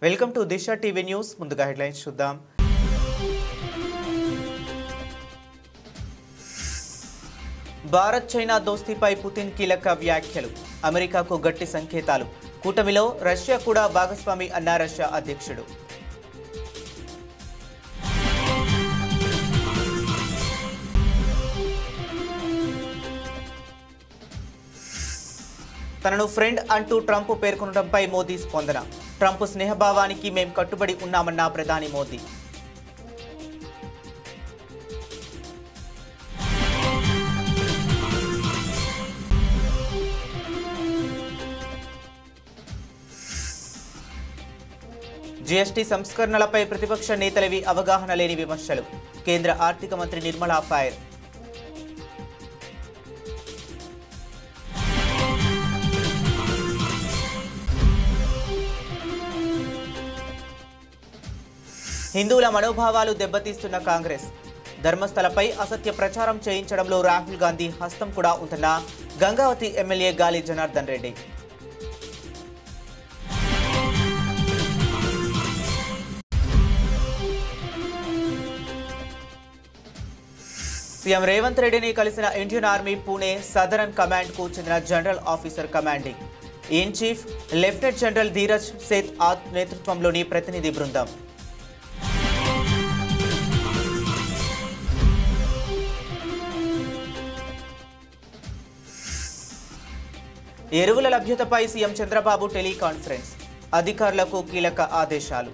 Welcome to Disha TV news. ముందుగా headlines చూద్దాం. Bharat China దోస్తీపై Putin కీలక వ్యాఖ్యలు. అమెరికాకు గట్టి సంకేతాలు. కూటమిలో రష్యా కూడా భాగస్వామి అన్న రష్యా అధ్యక్షుడు. తనను ఫ్రెండ్ అంటూ ట్రంప్ పేర్కొనడంపై మోదీ స్పందన. ట్రంప్ స్నేహభావానికి మేం కట్టుబడి ఉన్నామన్న ప్రధాని మోదీ. జీఎస్టీ సంస్కరణలపై ప్రతిపక్ష నేతలవి అవగాహన లేని విమర్శలు. కేంద్ర ఆర్థిక మంత్రి నిర్మలా ఫైర్. హిందువుల మనోభావాలు దెబ్బతీస్తున్న కాంగ్రెస్. ధర్మస్థలపై అసత్య ప్రచారం చేయించడంలో రాహుల్ గాంధీ హస్తం కూడా ఉందన్న గంగావతి ఎమ్మెల్యే గాలి జనార్దన్ రెడ్డి. సీఎం రేవంత్ రెడ్డిని కలిసిన Indian army Pune southern command కు చెందిన general officer commanding in chief lieutenant general Dheeraj Seth నేతృత్వంలోని ప్రతినిధి బృందం. ఎరువుల లభ్యతపై సీఎం చంద్రబాబు టెలికాన్ఫరెన్స్. అధికారులకు కీలక ఆదేశాలు.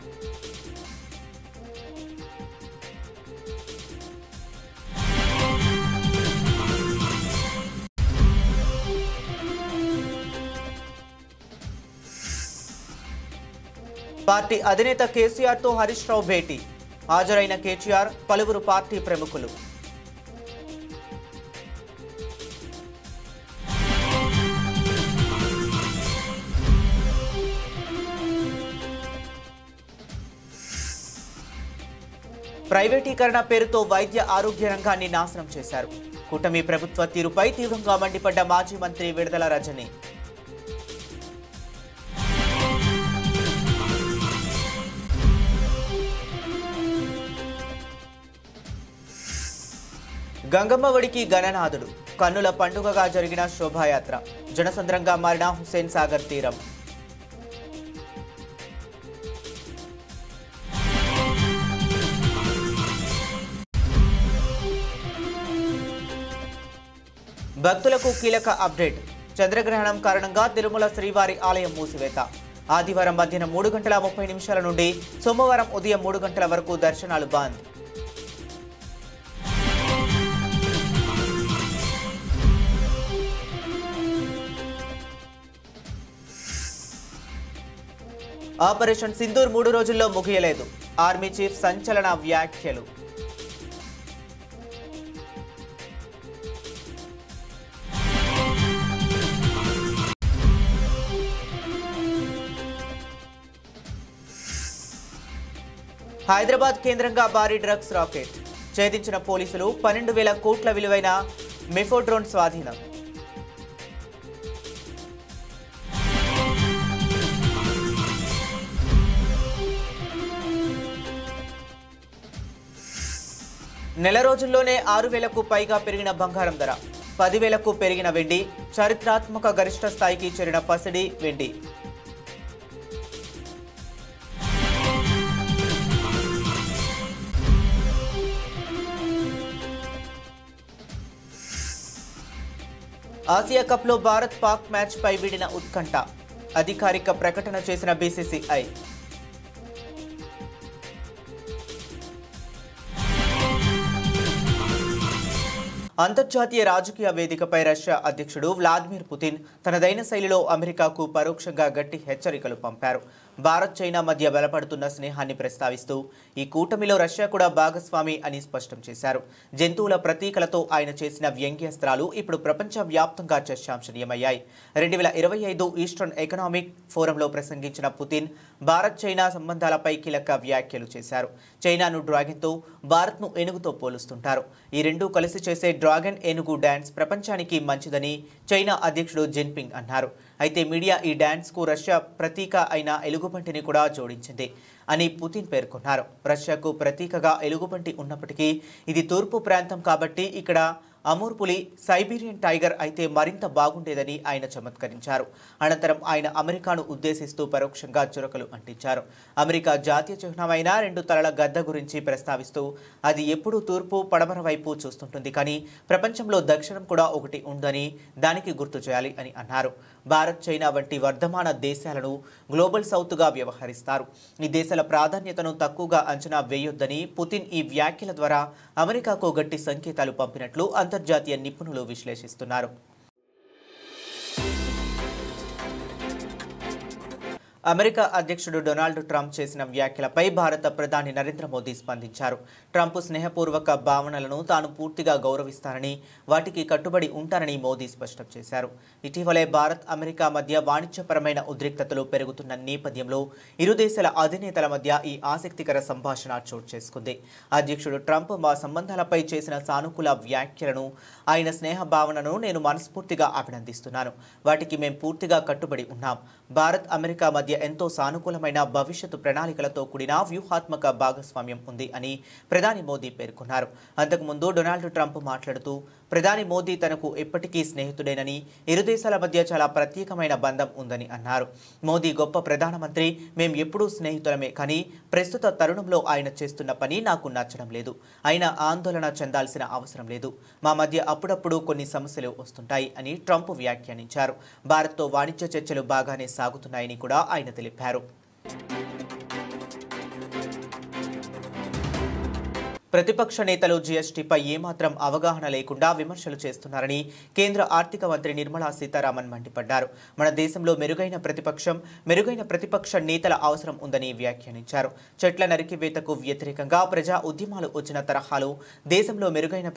పార్టీ అధినేత కేసీఆర్తో హరీష్ రావు భేటీ. హాజరైన కేసీఆర్, పలువురు పార్టీ ప్రముఖులు. ప్రైవేటీకరణ పేరుతో వైద్య ఆరోగ్య రంగాన్ని నాశనం చేశారు. కూటమి ప్రభుత్వ తీరుపై తీవ్రంగా మండిపడ్డ మాజీ మంత్రి విడుదల రజని. గంగమ్మ ఒడికి గణనాథుడు. కన్నుల పండుగగా జరిగిన శోభాయాత్ర. జనసంద్రంగా మారిన హుస్సేన్ సాగర్ తీరం. భక్తులకు కీలక అప్డేట్. చంద్రగ్రహణం కారణంగా తిరుమల శ్రీవారి ఆలయం మూసివేత. ఆదివారం మధ్యాహ్నం 3:30 నుండి సోమవారం ఉదయం 3 గంటల వరకు దర్శనాలు బంద్. ఆపరేషన్ సింధూర్ 3 రోజుల్లో ముగియలేదు. ఆర్మీ చీఫ్ సంచలన వ్యాఖ్యలు. హైదరాబాద్ కేంద్రంగా భారీ డ్రగ్స్ రాకెట్. ఛేదించిన పోలీసులు 12,000 కోట్ల విలువైన మెఫోడ్రోన్ స్వాధీనం. నెల రోజుల్లోనే 6,000కు పైగా పెరిగిన బంగారం ధర. 10,000కు పెరిగిన వెండి. చారిత్రాత్మక గరిష్ట స్థాయికి చేరిన పసిడి వెండి. ఆసియా కప్లో భారత్ పాక్ మ్యాచ్ పై వీడిన ఉత్కంఠ. అధికారిక ప్రకటన చేసిన బీసీసీఐ. అంతర్జాతీయ రాజకీయ వేదికపై రష్యా అధ్యక్షుడు వ్లాదిమిర్ పుతిన్ తనదైన శైలిలో అమెరికాకు పరోక్షంగా గట్టి హెచ్చరికలు పంపారు. భారత్ చైనా మధ్య బలపడుతున్న స్నేహాన్ని ప్రస్తావిస్తూ ఈ కూటమిలో రష్యా కూడా భాగస్వామి అని స్పష్టం చేశారు. జంతువుల ప్రతీకలతో ఆయన చేసిన వ్యంగ్యాస్త్రాలు ఇప్పుడు ప్రపంచవ్యాప్తంగా చర్చాంశనీయమయ్యాయి. 2025 ఈస్టర్న్ ఎకనామిక్ ఫోరంలో ప్రసంగించిన పుతిన్ భారత్ చైనా సంబంధాలపై కీలక వ్యాఖ్యలు చేశారు. చైనాను డ్రాగన్తో, భారత్ను ఏనుగుతో పోలుస్తుంటారు. ఈ రెండూ కలిసి చేసే డ్రాగన్ ఏనుగు డాన్స్ ప్రపంచానికి మంచిదని చైనా అధ్యక్షుడు జిన్పింగ్ అన్నారు. అయితే మీడియా ఈ డ్యాన్స్కు రష్యా ప్రతీక అయిన ఎలుగుబంటిని కూడా జోడించింది అని పుతిన్ పేర్కొన్నారు. రష్యాకు ప్రతీకగా ఎలుగుబంటి ఉన్నప్పటికీ ఇది తూర్పు ప్రాంతం కాబట్టి ఇక్కడ అమూర్ పులి సైబీరియన్ టైగర్ అయితే మరింత బాగుండేదని ఆయన చమత్కరించారు. అనంతరం ఆయన అమెరికాను ఉద్దేశిస్తూ పరోక్షంగా చురకలు అంటించారు. అమెరికా జాతీయ చిహ్నమైన 2 తలల గద్ద గురించి ప్రస్తావిస్తూ అది ఎప్పుడూ తూర్పు పడమర వైపు చూస్తుంటుంది, కానీ ప్రపంచంలో దక్షిణం కూడా ఒకటి ఉందని దానికి గుర్తు చేయాలి అని అన్నారు. భారత్, చైనా వంటి వర్ధమాన దేశాలను గ్లోబల్ సౌత్గా వ్యవహరిస్తారు. ఈ దేశాల ప్రాధాన్యతను తక్కువగా అంచనా వేయొద్దని పుతిన్ ఈ వ్యాఖ్యల ద్వారా అమెరికాకు గట్టి సంకేతాలు పంపినట్లు అంతర్జాతీయ నిపుణులు విశ్లేషిస్తున్నారు. అమెరికా అధ్యక్షుడు డొనాల్డ్ ట్రంప్ చేసిన వ్యాఖ్యలపై భారత ప్రధాని నరేంద్ర మోదీ స్పందించారు. ట్రంప్ స్నేహపూర్వక భావనలను తాను పూర్తిగా గౌరవిస్తానని, వాటికి కట్టుబడి ఉంటానని మోదీ స్పష్టం చేశారు. ఇటీవలే భారత్, అమెరికా మధ్య వాణిజ్యపరమైన ఉద్రిక్తతలు పెరుగుతున్న నేపథ్యంలో ఇరు దేశాల అధినేతల మధ్య ఈ ఆసక్తికర సంభాషణ చోటు చేసుకుంది. అధ్యక్షుడు ట్రంప్ మా సంబంధాలపై చేసిన సానుకూల వ్యాఖ్యలను, ఆయన స్నేహ భావనను నేను మనస్ఫూర్తిగా అభినందిస్తున్నాను. వాటికి మేం పూర్తిగా కట్టుబడి ఉన్నాం. భారత్, అమెరికా మధ్య ఎంతో సానుకూలమైన భవిష్యత్తు ప్రణాళికలతో కూడిన వ్యూహాత్మక భాగస్వామ్యం ఉంది అని ప్రధాని మోదీ పేర్కొన్నారు. అంతకుముందు డొనాల్డ్ ట్రంప్ మాట్లాడుతూ ప్రధాని మోదీ తనకు ఎప్పటికీ స్నేహితుడేనని, ఇరు దేశాల మధ్య చాలా ప్రత్యేకమైన బంధం ఉందని అన్నారు. మోదీ గొప్ప ప్రధానమంత్రి, మేం ఎప్పుడూ స్నేహితులమే, కానీ ప్రస్తుత తరుణంలో ఆయన చేస్తున్న పని నాకు నచ్చడం లేదు. ఆయన ఆందోళన చెందాల్సిన అవసరం లేదు. మా మధ్య అప్పుడప్పుడు కొన్ని సమస్యలు వస్తుంటాయి అని ట్రంప్ వ్యాఖ్యానించారు. భారత్తో వాణిజ్య చర్చలు బాగానే సాగుతున్నాయని కూడా ఆయన తెలిపారు. ప్రతిపక్ష నేతలు జీఎస్టీపై ఏమాత్రం అవగాహన లేకుండా విమర్శలు చేస్తున్నారని కేంద్ర ఆర్థిక మంత్రి నిర్మలా సీతారామన్ మండిపడ్డారు. మన దేశంలో మెరుగైన ప్రతిపక్ష నేతల అవసరం ఉందని వ్యాఖ్యానించారు. చెట్ల నరికివేతకు వ్యతిరేకంగా ప్రజా ఉద్యమాలు వచ్చిన తరహాలో దేశంలో మెరుగైన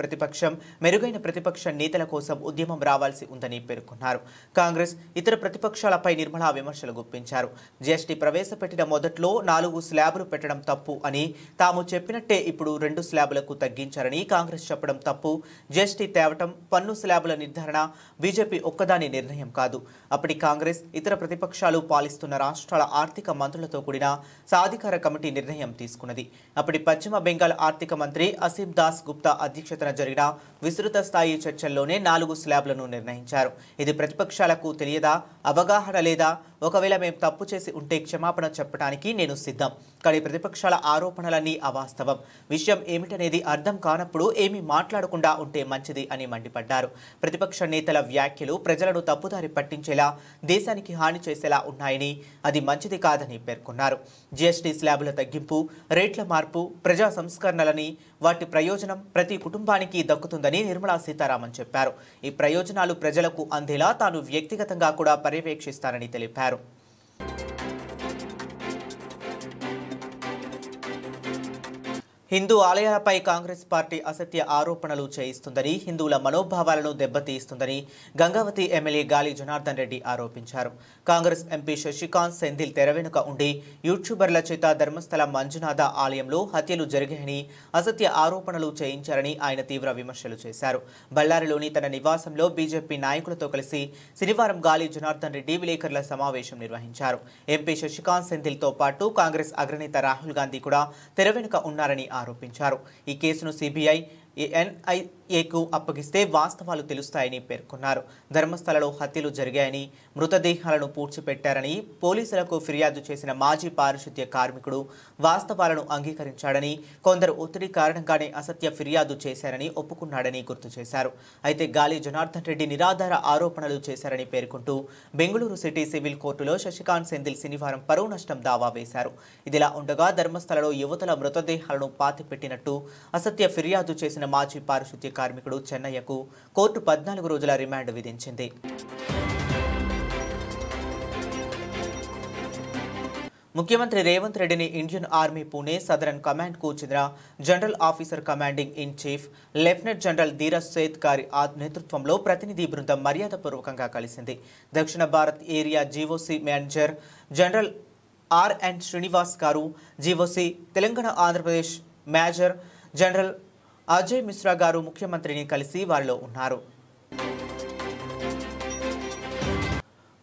ప్రతిపక్ష నేతల కోసం ఉద్యమం రావాల్సి ఉందని పేర్కొన్నారు. కాంగ్రెస్, ఇతర ప్రతిపక్షాలపై నిర్మలా విమర్శలు గుప్పించారు. జీఎస్టీ ప్రవేశపెట్టిన మొదట్లో 4 స్లాబులు పెట్టడం తప్పు అని, తాము చెప్పినట్టే ఇప్పుడు 2 స్లాబులకు తగ్గించారని కాంగ్రెస్ చెప్పడం తప్పు. జీఎస్టీ తేవటం, పన్ను స్లాబుల నిర్ధారణ బీజేపీ ఒక్కదాని నిర్ణయం కాదు. అప్పటి కాంగ్రెస్, ఇతర ప్రతిపక్షాలు పాలిస్తున్న రాష్ట్రాల ఆర్థిక మంత్రులతో కూడిన సాధికార కమిటీ నిర్ణయం తీసుకున్నది. అప్పటి పశ్చిమ బెంగాల్ ఆర్థిక మంత్రి అసీం దాస్ గుప్తా అధ్యక్షతన జరిగిన విస్తృత స్థాయి చర్చల్లోనే 4 స్లాబులను నిర్ణయించారు. ఇది ప్రతిపక్షాలకు తెలియదా, అవగాహన లేదా? ఒకవేళ మేము తప్పు చేసి ఉంటే క్షమాపణ చెప్పడానికి నేను సిద్ధం, కానీ ప్రతిపక్షాల ఆరోపణలన్నీ అవాస్తవం. విషయం ఏమిటనేది అర్థం కానప్పుడు ఏమీ మాట్లాడకుండా ఉంటే మంచిది అని మండిపడ్డారు. ప్రతిపక్ష నేతల వ్యాఖ్యలు ప్రజలను తప్పుదారి పట్టించేలా, దేశానికి హాని చేసేలా ఉన్నాయని, అది మంచిది కాదని పేర్కొన్నారు. జీఎస్టీ స్లాబుల తగ్గింపు, రేట్ల మార్పు, ప్రజా సంస్కరణలని, వాటి ప్రయోజనం ప్రతి కుటుంబానికి దక్కుతుందని నిర్మలా సీతారామన్ చెప్పారు. ఈ ప్రయోజనాలు ప్రజలకు అందేలా తాను వ్యక్తిగతంగా కూడా పర్యవేక్షిస్తానని తెలిపారు. హిందూ ఆలయాలపై కాంగ్రెస్ పార్టీ అసత్య ఆరోపణలు చేయిస్తుందని, హిందువుల మనోభావాలను దెబ్బతీస్తుందని గంగావతి ఎమ్మెల్యే గాలి జనార్దన్ రెడ్డి ఆరోపించారు. కాంగ్రెస్ ఎంపీ శశికాంత్ సెంథిల్ తెర వెనుక ఉండి యూట్యూబర్ల చేత ధర్మస్థల మంజునాథ ఆలయంలో హత్యలు జరిగాయని, అసత్య ఆరోపణలు చేయించారని ఆయన తీవ్ర విమర్శలు చేశారు. బళ్ళారిలోని తన నివాసంలో బీజేపీ నాయకులతో కలిసి శనివారం గాలి జనార్దన్ రెడ్డి విలేకరుల సమావేశం నిర్వహించారు. ఎంపీ శశికాంత్ సెంథిల్తో పాటు కాంగ్రెస్ అగ్రనేత రాహుల్ గాంధీ కూడా తెర వెనుక ఉన్నారని ఆరోపించారు. ఈ కేసును సిబిఐ, ఎన్ఐఏకు అప్పగిస్తే వాస్తవాలు తెలుస్తాయని పేర్కొన్నారు. ధర్మస్థలలో హత్యలు జరిగాయని, మృతదేహాలను పూడ్చిపెట్టారని పోలీసులకు ఫిర్యాదు చేసిన మాజీ పారిశుద్ధ్య కార్మికుడు వాస్తవాలను అంగీకరించాడని, కొందరు ఒత్తిడి కారణంగానే అసత్య ఫిర్యాదు చేశారని ఒప్పుకున్నాడని గుర్తు చేశారు. అయితే గాలి జనార్దన్ రెడ్డి నిరాధార ఆరోపణలు చేశారని పేర్కొంటూ బెంగళూరు సిటీ సివిల్ కోర్టులో శశికాంత్ సెంథిల్ శనివారం పరువు నష్టం దావా వేశారు. ఇదిలా ఉండగా ధర్మస్థలలో యువతుల మృతదేహాలను పాతిపెట్టినట్టు అసత్య ఫిర్యాదు చేసిన మాజీ పారిశుద్ధ్య కార్మికుడు చెన్నయ్యకు కోర్టు 14 రోజుల రిమాండ్ విధించింది. ముఖ్యమంత్రి రేవంత్ రెడ్డిని Indian army Pune southern command కు చెందిన general officer commanding in chief lieutenant general Dheeraj Seth గారి నేతృత్వంలో ప్రతినిధి బృందం మర్యాదపూర్వకంగా కలిసింది. దక్షిణ Bharat area GOC manager general RN Srinivas గారు, GOC Telangana Andhra Pradesh major general Ajay Mishra గారు ముఖ్యమంత్రిని కలిసి వారిలో ఉన్నారు.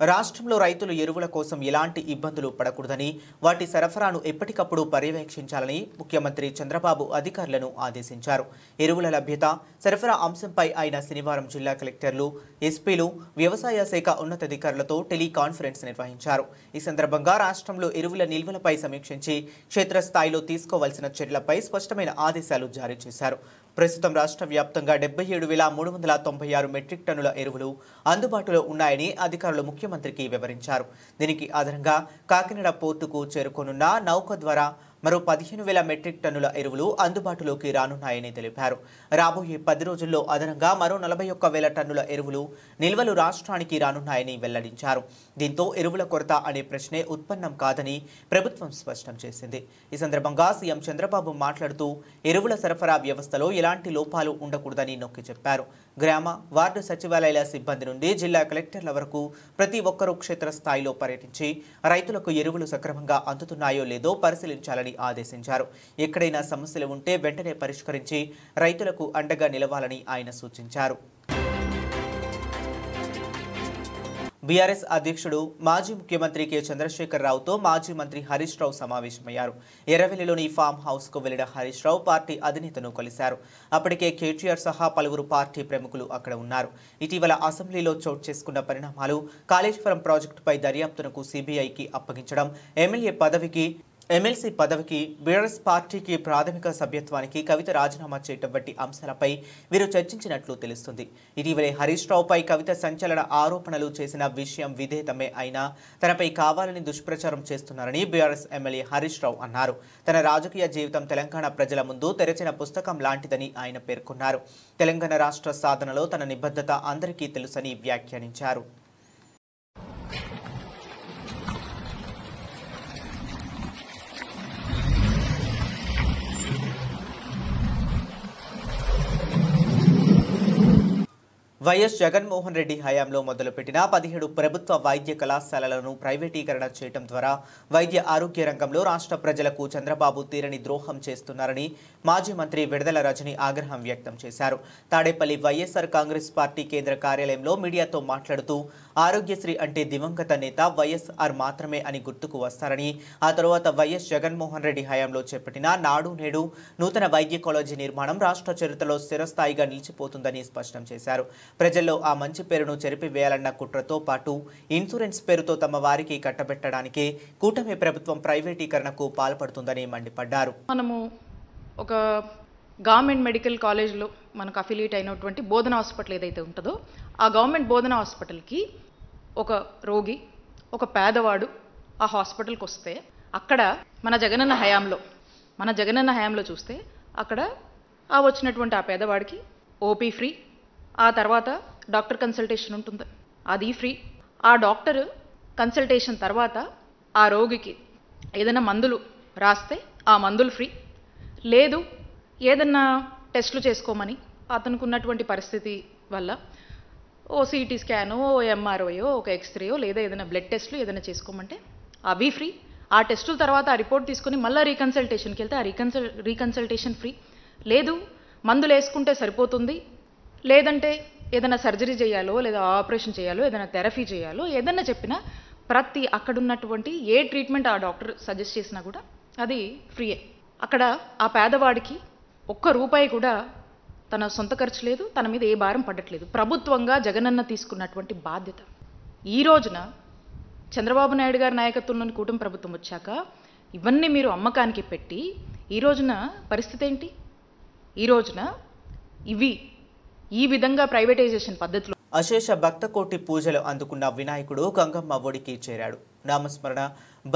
రాష్ట్రంలో రైతులు ఎరువుల కోసం ఎలాంటి ఇబ్బందులు పడకూడదని, వాటి సరఫరాను ఎప్పటికప్పుడు పర్యవేక్షించాలని ముఖ్యమంత్రి చంద్రబాబు అధికారులను ఆదేశించారు. ఎరువుల లభ్యత, సరఫరా అంశంపై ఆయన శనివారం జిల్లా కలెక్టర్లు, ఎస్పీలు, వ్యవసాయ శాఖ ఉన్నతాధికారులతో టెలికాన్ఫరెన్స్ నిర్వహించారు. ఈ సందర్భంగా రాష్ట్రంలో ఎరువుల నిల్వలపై సమీక్షించి క్షేత్రస్థాయిలో తీసుకోవాల్సిన చర్యలపై స్పష్టమైన ఆదేశాలు జారీ చేశారు. ప్రస్తుతం రాష్ట్ర వ్యాప్తంగా 77,396 మెట్రిక్ టన్నుల ఎరువులు అందుబాటులో ఉన్నాయని అధికారులు ముఖ్యమంత్రికి వివరించారు. దీనికి అదనంగా కాకినాడ పోర్టుకు చేరుకోనున్న నౌక ద్వారా మరో 15,000 మెట్రిక్ టన్నుల ఎరువులు అందుబాటులోకి రానున్నాయని తెలిపారు. రాబోయే 10 రోజుల్లో అదనంగా మరో 41,000 టన్నుల ఎరువులు నిల్వలు రాష్ట్రానికి రానున్నాయని వెల్లడించారు. దీంతో ఎరువుల కొరత అనే ప్రశ్నే ఉత్పన్నం కాదని ప్రభుత్వం స్పష్టం చేసింది. ఈ సందర్భంగా సీఎం చంద్రబాబు మాట్లాడుతూ ఎరువుల సరఫరా వ్యవస్థలో ఎలాంటి లోపాలు ఉండకూడదని నొక్కి చెప్పారు. గ్రామ, వార్డు సచివాలయాల సిబ్బంది నుండి జిల్లా కలెక్టర్ల వరకు ప్రతి ఒక్కరూ క్షేత్రస్థాయిలో పర్యటించి రైతులకు ఎరువులు సక్రమంగా అందుతున్నాయో లేదో పరిశీలించాలని ఆదేశించారు. ఎక్కడైనా సమస్యలు ఉంటే వెంటనే పరిష్కరించి రైతులకు అండగా నిలవాలని ఆయన సూచించారు. బీఆర్ఎస్ అధ్యక్షుడు మాజీ ముఖ్యమంత్రి కె చంద్రశేఖర్ రావుతో మాజీ మంత్రి హరీష్ రావు సమావేశమయ్యారు. ఎర్రవెల్లిలోని ఫామ్ హౌస్ కు వెళ్లిన హరీష్ రావు పార్టీ అధినేతను కలిశారు. అప్పటికే కేటీఆర్ సహా పలువురు పార్టీ ప్రముఖులు అక్కడ ఉన్నారు. ఇటీవల అసెంబ్లీలో చోటు చేసుకున్న పరిణామాలు, కాళేశ్వరం ప్రాజెక్టుపై దర్యాప్తునకు సిబిఐకి అప్పగించడం, ఎమ్మెల్సీ పదవికి బీఆర్ఎస్ పార్టీకి ప్రాథమిక సభ్యత్వానికి కవిత రాజీనామా చేయడం వంటి అంశాలపై వీరు చర్చించినట్లు తెలుస్తుంది. ఇటీవలే హరీష్ రావుపై కవిత సంచలన ఆరోపణలు చేసిన విషయం విదితమే అయినా తనపై కావాలని దుష్ప్రచారం చేస్తున్నారని బీఆర్ఎస్ ఎమ్మెల్యే హరీష్ రావు అన్నారు. తన రాజకీయ జీవితం తెలంగాణ ప్రజల ముందు తెరచిన పుస్తకం లాంటిదని ఆయన పేర్కొన్నారు. తెలంగాణ రాష్ట్ర సాధనలో తన నిబద్ధత అందరికీ తెలుసని వ్యాఖ్యానించారు. వైఎస్ జగన్మోహన్ రెడ్డి హయాంలో మొదలుపెట్టిన 17 ప్రభుత్వ వైద్య కళాశాలలను ప్రైవేటీకరణ చేయడం ద్వారా వైద్య ఆరోగ్య రంగంలో రాష్ట్ర ప్రజలకు చంద్రబాబు తీరని ద్రోహం చేస్తున్నారని మాజీ మంత్రి విడుదల రజని ఆగ్రహం వ్యక్తం చేశారు. తాడేపల్లి వైఎస్ఆర్ కాంగ్రెస్ పార్టీ కేంద్ర కార్యాలయంలో మీడియాతో మాట్లాడుతూ ఆరోగ్యశ్రీ అంటే దివంగత నేత వైఎస్ఆర్ మాత్రమే అని గుర్తుకు వస్తారని, ఆ తరువాత వైఎస్ జగన్మోహన్ రెడ్డి హయాంలో చేపట్టిన నాడు నేడు నూతన వైద్య కాలేజీ నిర్మాణం రాష్ట్ర చరిత్రలో స్థిరస్థాయిగా నిలిచిపోతుందని స్పష్టం చేశారు. ప్రజల్లో ఆ మంచి పేరును చెరిపివేయాలన్న కుట్రతో పాటు ఇన్సూరెన్స్ పేరుతో తమ వారికి కట్టబెట్టడానికి కూటమి ప్రభుత్వం ప్రైవేటీకరణకు పాల్పడుతుందని మండిపడ్డారు. మనము ఒక గవర్నమెంట్ మెడికల్ కాలేజ్లో మనకు అఫిలియేట్ అయినటువంటి బోధన హాస్పిటల్ ఏదైతే ఉంటుందో ఆ గవర్నమెంట్ బోధన హాస్పిటల్కి ఒక రోగి, ఒక పేదవాడు ఆ హాస్పిటల్కి వస్తే అక్కడ మన జగనన్న హయాంలో చూస్తే అక్కడ ఆ వచ్చినటువంటి ఆ పేదవాడికి ఓపీ ఫ్రీ, ఆ తర్వాత డాక్టర్ కన్సల్టేషన్ ఉంటుంది, అది ఫ్రీ. ఆ డాక్టర్ కన్సల్టేషన్ తర్వాత ఆ రోగికి ఏదైనా మందులు రాస్తే ఆ మందులు ఫ్రీ. లేదు ఏదన్నా టెస్టులు చేసుకోమని అతనికి ఉన్నటువంటి పరిస్థితి వల్ల ఓ సిటీ స్కానో, ఓ ఎంఆర్ఓయో, ఒక ఎక్స్రేయో లేదా ఏదైనా బ్లడ్ టెస్టులు ఏదైనా చేసుకోమంటే అవి ఫ్రీ. ఆ టెస్టుల తర్వాత ఆ రిపోర్ట్ తీసుకొని మళ్ళీ రీకన్సల్టేషన్కి వెళ్తే ఆ రీకన్సల్టేషన్ ఫ్రీ. లేదు మందులు వేసుకుంటే సరిపోతుంది, లేదంటే ఏదైనా సర్జరీ చేయాలో లేదా ఆపరేషన్ చేయాలో ఏదైనా థెరపీ చేయాలో ఏదైనా చెప్పినా ప్రతి అక్కడున్నటువంటి ఏ ట్రీట్మెంట్ ఆ డాక్టర్ సజెస్ట్ చేసినా కూడా అది ఫ్రీయే. అక్కడ ఆ పేదవాడికి ₹1 కూడా తన సొంత ఖర్చు లేదు, తన మీద ఏ భారం పడట్లేదు. ప్రభుత్వంగా జగనన్న తీసుకున్నటువంటి బాధ్యత. ఈ రోజున చంద్రబాబు నాయుడు గారి నాయకత్వంలోని కూటమి ప్రభుత్వం వచ్చాక ఇవన్నీ మీరు అమ్మకానికి పెట్టి ఈ రోజున పరిస్థితి ఏంటి? ఈ రోజున ఈ విధంగా ప్రైవేటైజేషన్ పద్ధతిలో అశేష భక్తకోటి పూజలు అందుకున్న వినాయకుడు గంగమ్మ ఒడికి చేరాడు. నామస్మరణ,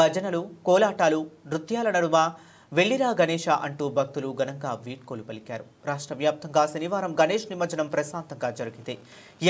భజనలు, కోలాటాలు, నృత్యాల నడుమ వెళ్లిరా గణేశ అంటూ భక్తులు ఘనంగా వీడ్కోలు పలికారు. రాష్ట్ర వ్యాప్తంగా శనివారం గణేష్ నిమజ్జనం ప్రశాంతంగా జరిగింది.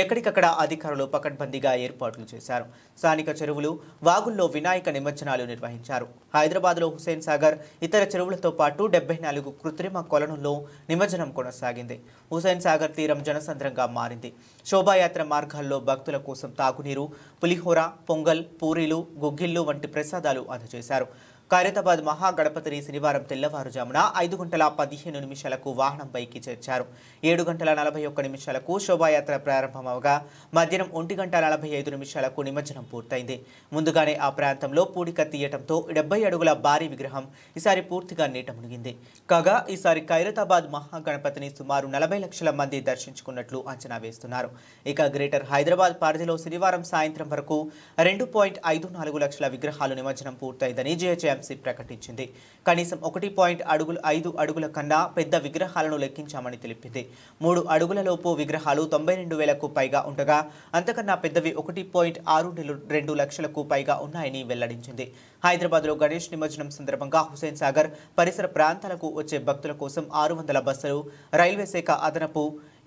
ఎక్కడికక్కడ అధికారులు పకడ్బందీగా ఏర్పాట్లు చేశారు. స్థానిక చెరువులు, వాగుల్లో వినాయక నిమజ్జనాలు నిర్వహించారు. హైదరాబాద్లో హుసేన్ సాగర్, ఇతర చెరువులతో పాటు 74 కృత్రిమ కొలనుల్లో నిమజ్జనం కొనసాగింది. హుసేన్ సాగర్ తీరం జనసంద్రంగా మారింది. శోభాయాత్ర మార్గాల్లో భక్తుల కోసం తాగునీరు, పులిహోర, పొంగల్, పూరీలు, గుగ్గిళ్లు వంటి ప్రసాదాలు అందజేశారు. ఖైరతాబాద్ మహాగణపతిని శనివారం తెల్లవారుజామున 5:15 వాహనంపైకి చేర్చారు. 7:41 శోభాయాత్ర ప్రారంభమవగా మధ్యాహ్నం 1:45 నిమజ్జనం పూర్తయింది. ముందుగానే ఆ ప్రాంతంలో పూడిక తీయటంతో 70 అడుగుల భారీ విగ్రహం ఈసారి పూర్తిగా నీట మునిగింది. కాగా ఈసారి ఖైరతాబాద్ మహాగణపతిని సుమారు 40 లక్షల మంది దర్శించుకున్నట్లు అంచనా వేస్తున్నారు. ఇక గ్రేటర్ హైదరాబాద్ పరిధిలో శనివారం సాయంత్రం వరకు 2.54 లక్షల విగ్రహాలు నిమజ్జనం పూర్తయిందని జీహెచ్ఎంసీ ప్రకటించింది. కనీసం 1.5 అడుగుల కన్నా పెద్ద విగ్రహాలను లెక్కించామని తెలిపింది. 3 అడుగులలోపు విగ్రహాలు 92,000కు పైగా ఉండగా అంతకన్నా పెద్దవి 1.62 లక్షలకు పైగా ఉన్నాయని వెల్లడించింది. హైదరాబాద్లో గణేష్ నిమజ్జనం సందర్భంగా హుసేన్ సాగర్ పరిసర ప్రాంతాలకు వచ్చే భక్తుల కోసం 600 బస్సులు, రైల్వే శాఖ అదనపు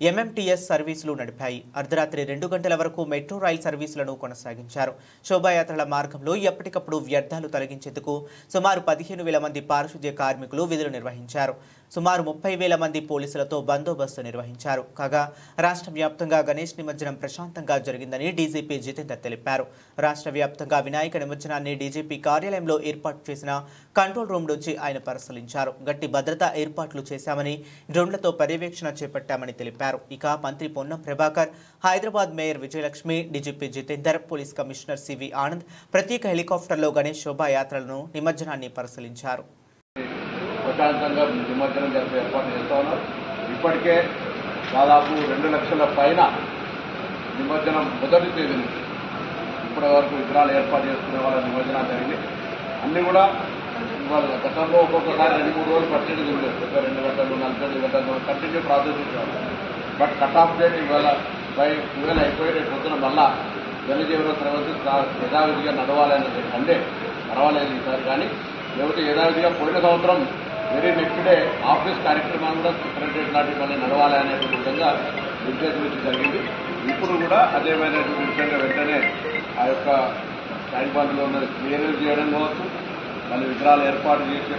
ఎంఎంటీఎస్ సర్వీసులు నడిపాయి. అర్ధరాత్రి 2 గంటల వరకు మెట్రో రైల్ సర్వీసులను కొనసాగించారు. శోభాయాత్రల మార్గంలో ఎప్పటికప్పుడు వ్యర్థాలు తొలగించేందుకు సుమారు 15,000 మంది పారిశుద్ధ్య కార్మికులు విధులు నిర్వహించారు. సుమారు 30,000 మంది పోలీసులతో బందోబస్తు నిర్వహించారు. కాగా రాష్ట్ర వ్యాప్తంగా గణేష్ నిమజ్జనం ప్రశాంతంగా జరిగిందని డీజీపీ జితేందర్ తెలిపారు. రాష్ట్ర వ్యాప్తంగా వినాయక నిమజ్జనాన్ని డీజీపీ కార్యాలయంలో ఏర్పాటు చేసిన కంట్రోల్ రూమ్ నుంచి ఆయన పరిశీలించారు. గట్టి భద్రతా ఏర్పాట్లు చేశామని, డ్రోన్లతో పర్యవేక్షణ చేపట్టామని తెలిపారు. ఇక మంత్రి Ponnam Prabhakar, Hyderabad mayor Vijayalakshmi, DGP Jitender, police commissioner CV Anand ప్రత్యేక హెలికాప్టర్లో గణేష్ శోభాయాత్రలను నిమజ్జనాన్ని పరిశీలించారు. ప్రశాంతంగా నిమజ్జనం జరిపే ఏర్పాటు చేస్తా ఉన్నారు. ఇప్పటికే దాదాపు 2 లక్షల పైన నిమజ్జనం మొదటి తేదీ నుంచి ఇప్పటి వరకు విగ్రహాలు ఏర్పాటు చేసుకునే వాళ్ళ నిమజ్జనాలు జరిగింది. అన్ని కూడా గతంలో ఒక్కొక్కసారి 2-3 రోజులు పట్టేది ఉండేది. 2 గంటలు 45 గంటలు కంటిన్యూ ప్రాసెస్ ఇచ్చేవాళ్ళు. బట్ కట్ ఆఫ్ డేట్ ఇవాళ అయిపోయి రేపు పొద్దున మళ్ళా జనజీవన ప్రవర్తి యథావిధిగా నడవాలనేది అంటే పర్వాలేదు ఈసారి. కానీ లేకపోతే యథావిధిగా పోయిన సంవత్సరం వెరీ నెక్స్ట్ డే ఆఫీస్ కార్యక్రమాలు కూడా సెక్రటరేట్ లాంటివి మళ్ళీ నడవాలి అనేటువంటి విధంగా నిర్దేశించి జరిగింది. ఇప్పుడు కూడా అదేమైనటువంటి విషయంగా వెంటనే ఆ యొక్క ట్యాంక్ బండ్లో ఉన్నది క్లియరెన్స్ చేయడం కావచ్చు, మళ్ళీ విగ్రహాలు ఏర్పాటు చేసే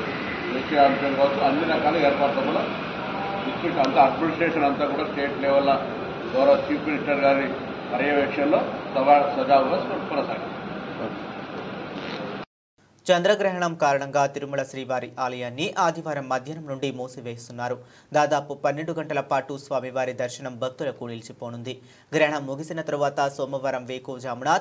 అంశం కావచ్చు, అన్ని రకాల ఏర్పాట్లు కూడా డిస్ట్రిక్ట్ అంతా అడ్మినిస్ట్రేషన్ అంతా కూడా స్టేట్ లెవెల్లో గౌరవ చీఫ్ మినిస్టర్ గారి పర్యవేక్షణలో సజావుగా కొనసాగింది. చంద్రగ్రహణం కారణంగా తిరుమల శ్రీవారి ఆలయాన్ని ఆదివారం మధ్యాహ్నం నుండి మూసివేస్తున్నారు. దాదాపు 12 గంటల పాటు స్వామివారి దర్శనం భక్తులకు నిలిచిపోనుంది. గ్రహణం ముగిసిన తరువాత సోమవారం వేకువజామున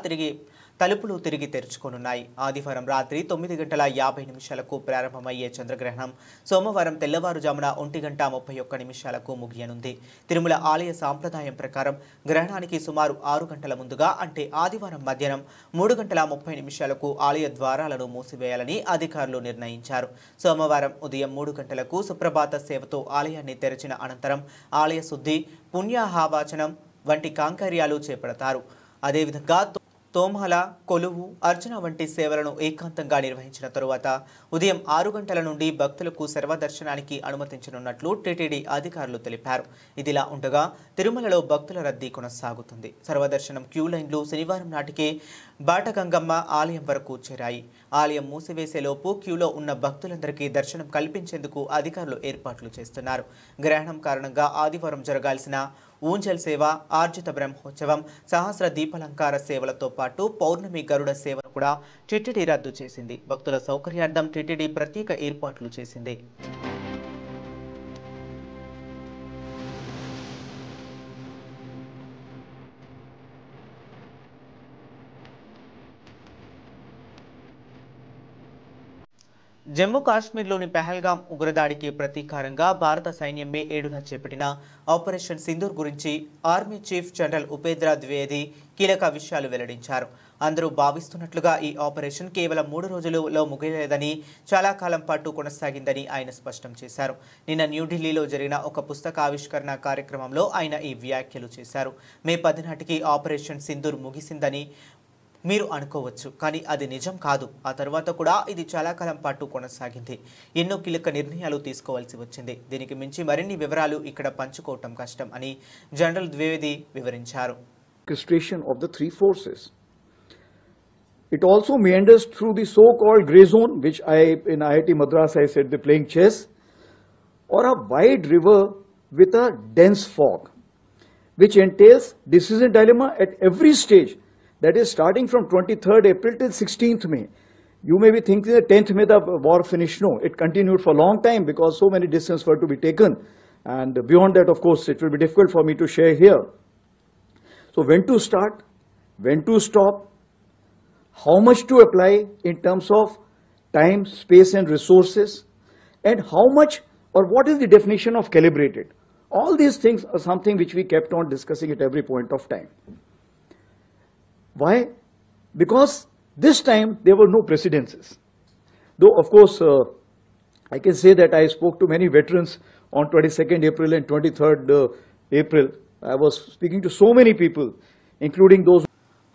తలుపులు తిరిగి తెరుచుకోనున్నాయి. ఆదివారం రాత్రి 9:50 ప్రారంభమయ్యే చంద్రగ్రహణం సోమవారం తెల్లవారుజామున 1:31 ముగియనుంది. తిరుమల ఆలయ సాంప్రదాయం ప్రకారం గ్రహణానికి సుమారు 6 గంటల ముందుగా అంటే ఆదివారం మధ్యాహ్నం 3:30 ఆలయ ద్వారాలను మూసివేయాలని అధికారులు నిర్ణయించారు. సోమవారం ఉదయం 3 గంటలకు సుప్రభాత సేవతో ఆలయాన్ని తెరిచిన అనంతరం ఆలయ శుద్ధి, పుణ్యాహవాచనం వంటి కాంకర్యాలు చేపడతారు. అదేవిధంగా తోమాల, కొలువు, అర్చన వంటి సేవలను ఏకాంతంగా నిర్వహించిన తరువాత ఉదయం 6 గంటల నుండి భక్తులకు సర్వదర్శనానికి అనుమతించనున్నట్లు టీటీడీ అధికారులు తెలిపారు. ఇదిలా ఉండగా తిరుమలలో భక్తుల రద్దీ కొనసాగుతుంది. సర్వదర్శనం క్యూ లైన్లు శనివారం నాటికే బాటగంగమ్మ ఆలయం వరకు చేరాయి. ఆలయం మూసివేసేలోపు క్యూలో ఉన్న భక్తులందరికీ దర్శనం కల్పించేందుకు అధికారులు ఏర్పాట్లు చేస్తున్నారు. గ్రహణం కారణంగా ఆదివారం జరగాల్సిన ఊంజల్ సేవ, ఆర్జిత బ్రహ్మోత్సవం, సహస్ర దీపాలంకార సేవలతో పాటు పౌర్ణమి గరుడ సేవను కూడా టీటీడీ రద్దు చేసింది. భక్తుల సౌకర్యార్థం టీటీడీ ప్రత్యేక ఏర్పాట్లు చేసింది. జమ్మూ కాశ్మీర్లోని పహల్గాం ఉగ్రదాడికి ప్రతీకారంగా భారత సైన్యం మే 7న చేపట్టిన ఆపరేషన్ సింధూర్ గురించి army chief general Upendra Dwivedi కీలక విషయాలు వెల్లడించారు. అందరూ భావిస్తున్నట్లుగా ఈ ఆపరేషన్ కేవలం 3 రోజులలో ముగియలేదని, చాలా కాలం పాటు కొనసాగిందని ఆయన స్పష్టం చేశారు. నిన్న న్యూఢిల్లీలో జరిగిన ఒక పుస్తకావిష్కరణ కార్యక్రమంలో ఆయన ఈ వ్యాఖ్యలు చేశారు. మే 10 నాటికి ఆపరేషన్ సింధూర్ ముగిసిందని మీరు అనుకోవచ్చు, కానీ అది నిజం కాదు. ఆ తర్వాత కూడా ఇది చాలా కాలం పాటు కొనసాగింది. ఎన్నో కీలక నిర్ణయాలు తీసుకోవాల్సి వచ్చింది. దీనికి మించి మరిన్ని వివరాలు ఇక్కడ పంచుకోవటం కష్టం అని జనరల్ ద్వివేది వివరించారు. Orchestration of the three forces. It also meanders through the so-called grey zone, which in IIT Madras I said they're playing chess, or a wide river with a dense fog, which entails decision dilemma at every stage. That is starting from 23rd April till 16th May. You may be thinking the 10th May the war finished. No, it continued for a long time because so many decisions were to be taken. And beyond that, of course, it will be difficult for me to share here. So when to start, when to stop, how much to apply in terms of time, space and resources, and how much or what is the definition of calibrated. All these things are something which we kept on discussing at every point of time. Why? Because this time there were no precedences. Though, of course, I can say that I spoke to many veterans on 22nd April and 23rd April. I was speaking to so many people, including those.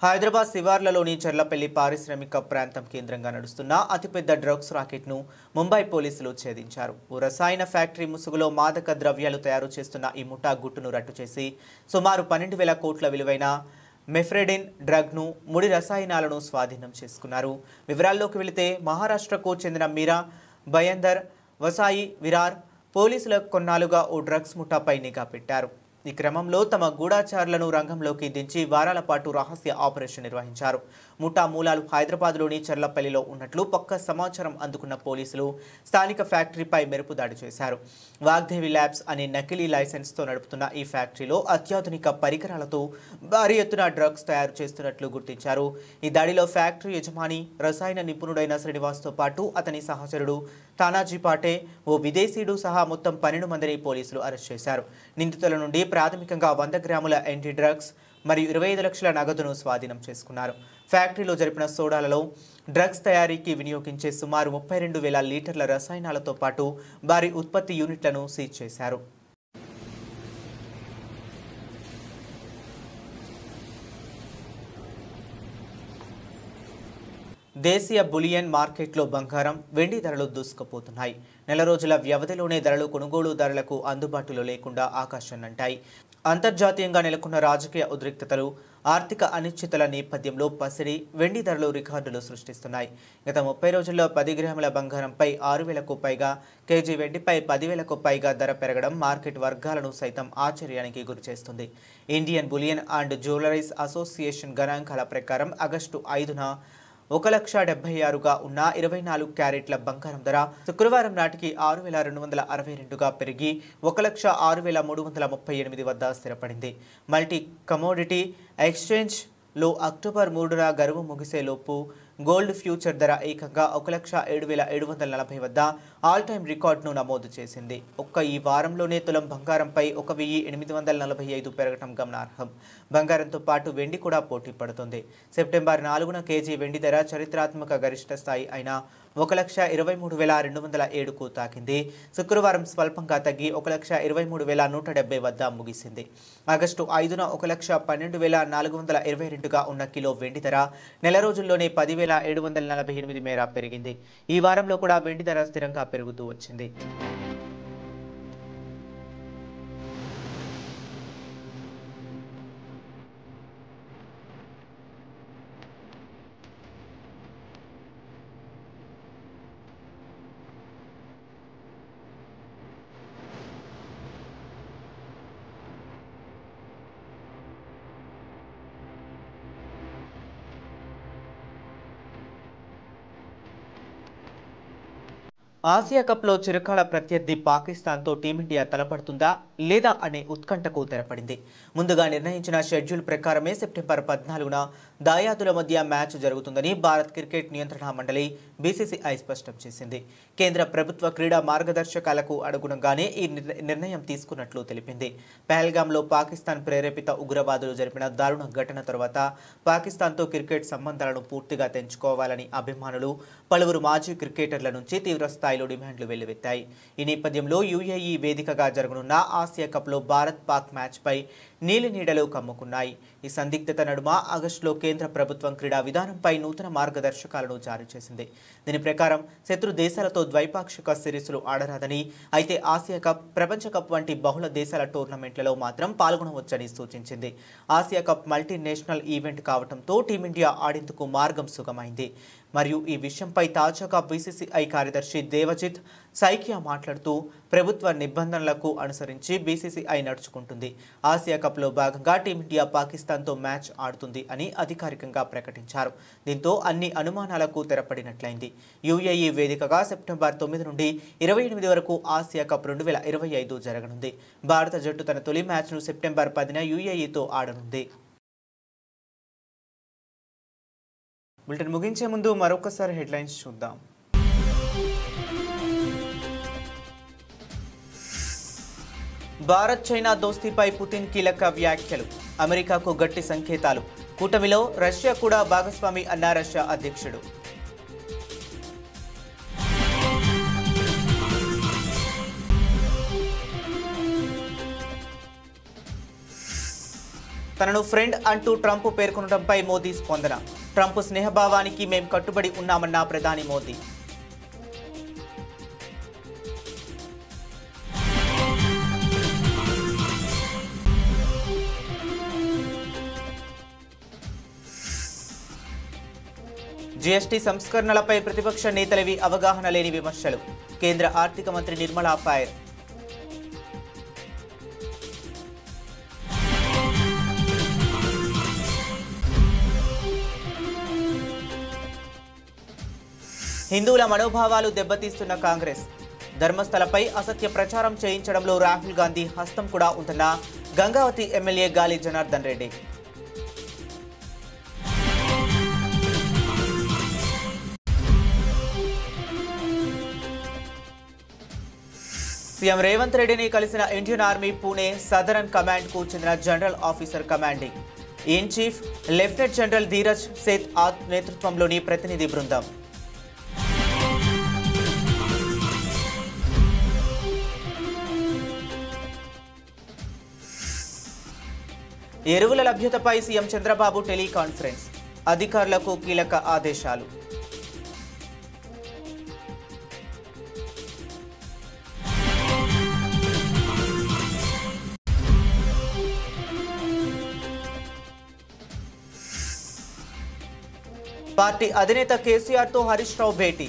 Hyderabad శివార్లలోని Cherlapally పారిశ్రామిక ప్రాంతం కేంద్రంగా నడుస్తున్న అతిపెద్ద drugs రాకెట్ను Mumbai పోలీసులు ఛేదించారు. ఓ రసాయన factory ముసుగులో మాదక ద్రవ్యాలు తయారు చేస్తున్న ఈ ముఠా గుట్టును రట్టు చేసి సుమారు 12,000 కోట్ల విలువైన మెఫ్రెడిన్ డ్రగ్ను, ముడి రసాయనాలను స్వాధీనం చేసుకున్నారు. వివరాల్లోకి వెళితే మహారాష్ట్రకు చెందిన మీరా భయందర్ వసాయి విరార్ పోలీసులకు కొన్నాళ్లుగా ఓ డ్రగ్స్ ముఠాపై నిఘా పెట్టారు. ఈ క్రమంలో తమ గూఢాచారులను రంగంలోకి దించి వారాల పాటు రహస్య ఆపరేషన్ నిర్వహించారు. ముఠా మూలాలు హైదరాబాద్లోని చర్లపల్లిలో ఉన్నట్లు పక్కా సమాచారం అందుకున్న పోలీసులు స్థానిక ఫ్యాక్టరీపై మెరుపు దాడి చేశారు. వాగ్దేవి ల్యాబ్స్ అనే నకిలీ లైసెన్స్తో నడుపుతున్న ఈ ఫ్యాక్టరీలో అత్యాధునిక పరికరాలతో భారీ ఎత్తున డ్రగ్స్ తయారు చేస్తున్నట్లు గుర్తించారు. ఈ దాడిలో ఫ్యాక్టరీ యజమాని, రసాయన నిపుణుడైన శ్రీనివాస్తో పాటు అతని సహచరుడు తానాజీ పాటే, ఓ విదేశీయుడు సహా మొత్తం 12 మందిని పోలీసులు అరెస్ట్ చేశారు. నిందితుల నుండి ప్రాథమికంగా 100 గ్రాముల యాంటీ డ్రగ్స్ మరియు 25 లక్షల నగదును స్వాధీనం చేసుకున్నారు. ఫ్యాక్టరీలో జరిపిన సోడాలలో డ్రగ్స్ తయారీకి వినియోగించే సుమారు 32,000 లీటర్ల రసాయనాలతో పాటు భారీ ఉత్పత్తి యూనిట్లను సీజ్ చేశారు. దేశీయ బులియన్ మార్కెట్లో బంగారం, వెండి ధరలు దూసుకుపోతున్నాయి. నెల రోజుల వ్యవధిలోనే ధరలు కొనుగోలుదారులకు అందుబాటులో లేకుండా ఆకాశాన్నంటాయి. అంతర్జాతీయంగా నెలకొన్న రాజకీయ ఉద్రిక్తతలు, ఆర్థిక అనిశ్చితల నేపథ్యంలో పసిడి, వెండి ధరలు రికార్డులు సృష్టిస్తున్నాయి. గత 30 రోజుల్లో 10 గ్రాముల బంగారంపై 6,000కు పైగా, కేజీ వెండిపై 10,000కు పైగా ధర పెరగడం మార్కెట్ వర్గాలను సైతం ఆశ్చర్యానికి గురిచేస్తుంది. Indian bullion and jewellers association గణాంకాల ప్రకారం ఆగస్టు 5న 1,76,000గా ఉన్న 24 క్యారెట్ల బంగారం ధర శుక్రవారం నాటికి 6,262గా పెరిగి 1,06,338 వద్ద స్థిరపడింది. మల్టీ కమోడిటీ ఎక్స్చేంజ్లో అక్టోబర్ 3న గడువు ముగిసేలోపు గోల్డ్ ఫ్యూచర్ ధర ఏకంగా 1,07,740 వద్ద ఆల్ టైమ్ రికార్డును నమోదు చేసింది. ఈ వారంలోనే తులం బంగారంపై 1,845 పెరగడం గమనార్హం. బంగారంతో పాటు వెండి కూడా పోటీ పడుతుంది. సెప్టెంబర్ 4న కేజీ వెండి ధర చరిత్రాత్మక గరిష్ట స్థాయి అయిన 1,23,207కు తాకింది. శుక్రవారం స్వల్పంగా తగ్గి 1,23,170 వద్ద ముగిసింది. ఆగస్టు 5న 1,12,422గా ఉన్న కిలో వెండి ధర నెల రోజుల్లోనే 10,748 మేర పెరిగింది. ఈ వారంలో కూడా వెండి ధర స్థిరంగా పెరుగుతూ వచ్చింది. ఆసియా కప్లో చిరకాల ప్రత్యర్థి పాకిస్తాన్తో టీమిండియా తలపడుతుందా లేదా అనే ఉత్కంఠకు తెరపడింది. ముందుగా నిర్ణయించిన షెడ్యూల్ ప్రకారమే సెప్టెంబర్ 14న దాయాదుల మధ్య మ్యాచ్ జరుగుతుందని భారత్ క్రికెట్ నియంత్రణ మండలి బీసీసీఐ స్పష్టం చేసింది. కేంద్ర ప్రభుత్వ క్రీడా మార్గదర్శకాలకు అనుగుణంగానే ఈ నిర్ణయం తీసుకున్నట్లు తెలిపింది. పహల్గామ్లో పాకిస్తాన్ ప్రేరేపిత ఉగ్రవాదులు జరిపిన దారుణ ఘటన తర్వాత పాకిస్తాన్తో క్రికెట్ సంబంధాలను పూర్తిగా తెంచుకోవాలని అభిమానులు, పలువురు మాజీ క్రికెటర్ల నుంచి తీవ్ర స్థాయిలో డిమాండ్లు వెల్లువెత్తాయి. ఈ నేపథ్యంలో యూఏఈ వేదికగా జరగనున్న ఆసియా కప్లో భారత్ పాక్ మ్యాచ్పై నీలి నీడలు కమ్ముకున్నాయి. ఈ సందిగ్ధత నడుమ ఆగస్టులో కేంద్ర ప్రభుత్వం క్రీడా విధానంపై నూతన మార్గదర్శకాలను జారీ చేసింది. దీని ప్రకారం శత్రు దేశాలతో ద్వైపాక్షిక సిరీస్లు ఆడరాదని, అయితే ఆసియా కప్, ప్రపంచ కప్ వంటి బహుళ దేశాల టోర్నమెంట్లలో మాత్రం పాల్గొనవచ్చని సూచించింది. ఆసియా కప్ మల్టీనేషనల్ ఈవెంట్ కావడంతో టీమిండియా ఆడేందుకు మార్గం సుగమైంది. మరియు ఈ విషయంపై తాజాగా బీసీసీఐ కార్యదర్శి దేవజిత్ సైకియా మాట్లాడుతూ ప్రభుత్వ నిబంధనలకు అనుసరించి బీసీసీఐ నడుచుకుంటుంది. ఆసియా కప్ కప్లో భాగంగా టీమిండియా పాకిస్తాన్తో మ్యాచ్ ఆడుతుంది అని అధికారికంగా ప్రకటించారు. దీంతో అన్ని అనుమానాలకు తెరపడినట్లయింది. యుఏఈ వేదికగా సెప్టెంబర్ 9 నుండి 28 వరకు ఆసియా కప్ 2025 జరగనుంది. భారత జట్టు తన తొలి మ్యాచ్ను సెప్టెంబర్ 10న యుఏఈతో ఆడనుంది. బులెటిన్ ముగించే ముందు మరొకసారి హెడ్లైన్స్ చూద్దాం. భారత్ చైనా దోస్తీపై పుతిన్ కీలక వ్యాఖ్యలు. అమెరికాకు గట్టి సంకేతాలు. కూటమిలో రష్యా కూడా భాగస్వామి అన్న రష్యా అధ్యక్షుడు. తనను ఫ్రెండ్ అంటూ ట్రంప్ పేర్కొనడంపై మోదీ స్పందన. ట్రంప్ స్నేహభావానికి మేం కట్టుబడి ఉన్నామన్న ప్రధాని మోదీ. జీఎస్టీ సంస్కరణలపై ప్రతిపక్ష నేతలవి అవగాహన లేని విమర్శలు. కేంద్ర ఆర్థిక మంత్రి నిర్మలా ఫైర్. హిందువుల మనోభావాలు దెబ్బతీస్తున్న కాంగ్రెస్. ధర్మస్థలపై అసత్య ప్రచారం చేయించడంలో రాహుల్ గాంధీ హస్తం కూడా ఉందన్న గంగావతి ఎమ్మెల్యే గాలి జనార్దన్ రెడ్డి. సీఎం రేవంత్ రెడ్డిని కలిసిన Indian army Pune southern command కు చెందిన general officer commanding in chief lieutenant general Dheeraj Seth నేతృత్వంలోని ప్రతినిధి బృందం. ఎరువుల లభ్యతపై సీఎం చంద్రబాబు టెలికాన్ఫరెన్స్. అధికారులకు కీలక ఆదేశాలు. పార్టీ అధినేత కేసీఆర్తో హరీష్ రావు భేటీ.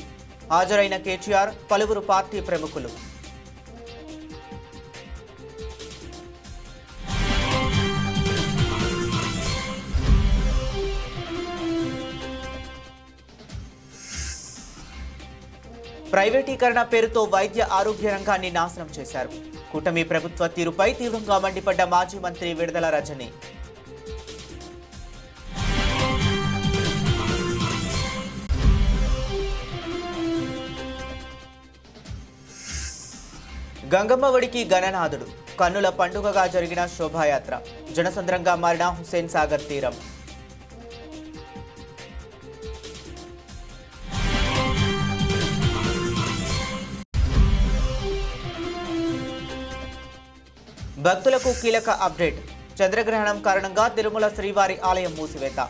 హాజరైన కేటీఆర్, పలువురు పార్టీ ప్రముఖులు. ప్రైవేటీకరణ పేరుతో వైద్య ఆరోగ్య రంగాన్ని నాశనం చేశారు. కూటమి ప్రభుత్వ తీరుపై తీవ్రంగా మండిపడ్డ మాజీ మంత్రి విడుదల రజని. గంగమ్మ ఒడికి గణనాథుడు. కన్నుల పండుగగా జరిగిన శోభాయాత్ర. జనసంద్రంగా మారిన హుస్సేన్ సాగర్ తీరం. భక్తులకు కీలక అప్డేట్. చంద్రగ్రహణం కారణంగా తిరుమల శ్రీవారి ఆలయం మూసివేత.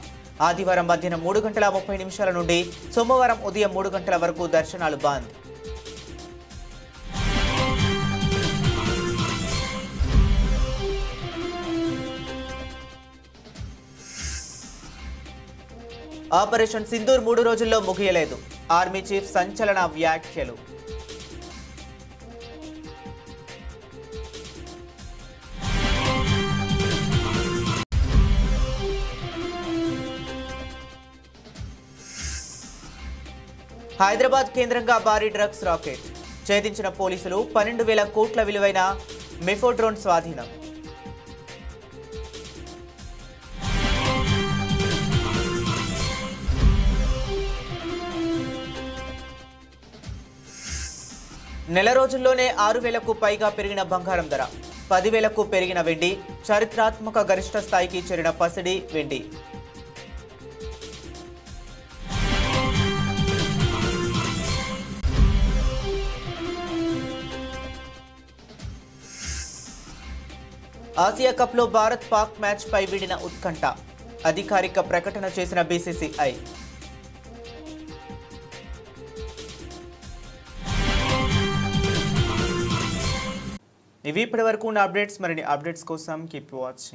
ఆదివారం మధ్యాహ్నం 3:30 నుండి సోమవారం ఉదయం 3 గంటల వరకు దర్శనాలు బంద్. ఆపరేషన్ సింధూర్ 3 రోజుల్లో ముగియలేదు. ఆర్మీ చీఫ్ సంచలన వ్యాఖ్యలు. హైదరాబాద్ కేంద్రంగా భారీ డ్రగ్స్ రాకెట్. ఛేదించిన పోలీసులు 12,000 కోట్ల విలువైన మెఫోడ్రోన్ స్వాధీనం. నెల రోజుల్లోనే 6,000కు పైగా పెరిగిన బంగారం ధర. 10,000కు పెరిగిన వెండి. చారిత్రాత్మక గరిష్ట స్థాయికి చేరిన పసిడి వెండి. ఆసియా కప్లో భారత్ పాక్ మ్యాచ్ పై వీడిన ఉత్కంఠ. అధికారిక ప్రకటన చేసిన బీసీసీఐ. ఇవి ఇప్పటివరకు ఉన్న అప్డేట్స్. మరిన్ని అప్డేట్స్ కోసం కీప్ వాచింగ్.